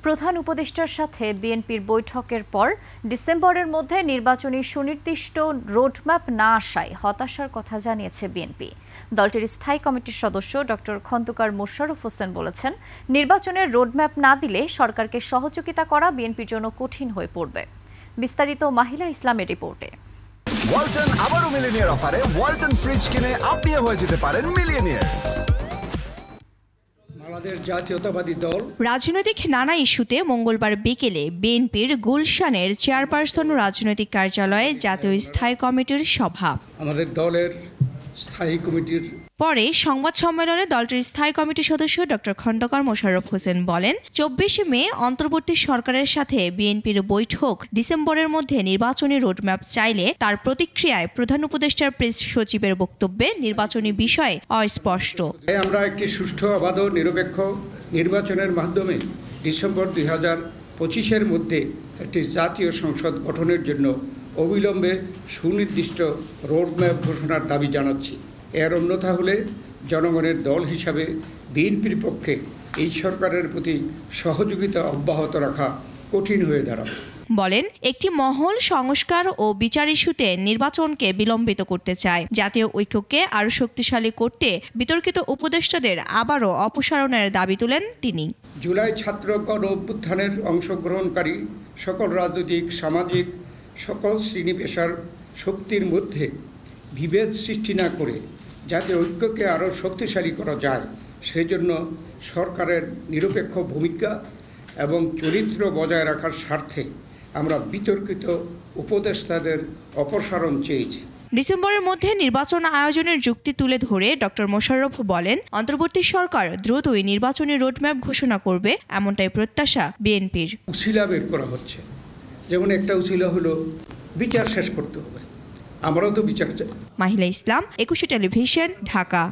প্রধান উপদেষ্টার সাথে বিএনপির বৈঠকের পর ডিসেম্বরের মধ্যে নির্বাচনী সুনির্দিষ্ট রোডম্যাপ না আসায় হতাশার কথা জানিয়েছে বিএনপি। দলটির স্থায়ী কমিটির সদস্য ডক্টর খন্দকার মোশাররফ হোসেন বলেছেন, নির্বাচনের রোডম্যাপ না দিলে সরকারকে সহযোগিতা করা বিএনপির জন্য কঠিন হয়ে পড়বে। বিস্তারিত মাহিলা ইসলামের রিপোর্টে। ওয়ালটন আবারও মিলিনিয়ার অফারে ওয়ালটন ফ্রিজ কিনে আপনিও হয়ে যেতে পারেন মিলিয়নিয়ার। জাতীয়তাবাদী দল রাজনৈতিক নানা ইস্যুতে মঙ্গলবার বিকেলে বিএনপির গুলশানের চেয়ারপারসন রাজনৈতিক কার্যালয়ে জাতীয় স্থায়ী কমিটির সভা। আমাদের দলের স্থায়ী কমিটির পরে সংবাদ সম্মেলনে দলটির স্থায়ী কমিটির সদস্য ডক্টর খন্দকার মোশাররফ হোসেন বলেন, ২৪ মে অন্তর্বর্তী সরকারের সাথে বিএনপির বৈঠক ডিসেম্বরের মধ্যে নির্বাচনী রোডম্যাপ চাইলে তার প্রতিক্রিয়ায় প্রধান উপদেষ্টার প্রেস সচিবের বক্তব্যে নির্বাচনী বিষয় অস্পষ্ট। আমরা একটি সুষ্ঠু অবাধ ও নিরপেক্ষ নির্বাচনের মাধ্যমে ডিসেম্বর ২০২৫-এর মধ্যে একটি জাতীয় সংসদ গঠনের জন্য অবিলম্বে সুনির্দিষ্ট রোডম্যাপ ঘোষণার দাবি জানাচ্ছি। এর অন্যথা হলে জনগণের দল হিসাবে বিএনপির পক্ষে এই সরকারের প্রতি সহযোগিতা অব্যাহত রাখা কঠিন হয়ে দাঁড়াবে। বলেন, একটি মহল সংস্কার ও বিচার ইস্যুতে নির্বাচনকে বিলম্বিত করতে চায়। জাতীয় ঐক্যকে আরও শক্তিশালী করতে বিতর্কিত উপদেষ্টাদের আবারও অপসারণের দাবি তুলেন তিনি। জুলাই ছাত্র গণ অভ্যুত্থানের অংশগ্রহণকারী সকল রাজনৈতিক, সামাজিক সকল শ্রেণী পেশার শক্তির মধ্যে বিভেদ সৃষ্টি না করে যাতে ঐক্যকে আরও শক্তিশালী করা যায়, সেজন্য সরকারের নিরপেক্ষ ভূমিকা এবং চরিত্র বজায় রাখার স্বার্থে আমরা বিতর্কিত উপদেষ্টাদের অপসারণ চেয়েছি। ডিসেম্বরের মধ্যে নির্বাচন আয়োজনের যুক্তি তুলে ধরে ডক্টর মোশাররফ বলেন, অন্তর্বর্তী সরকার দ্রুতই নির্বাচনী রোডম্যাপ ঘোষণা করবে, এমনটাই প্রত্যাশা বিএনপির। উছিলা বের করা হচ্ছে, যেমন একটা উছিলা হলো বিচার শেষ করতে হবে। আমরাও তো বিচার চাই। মাহিলা ইসলাম, ২১ টেলিভিশন, ঢাকা।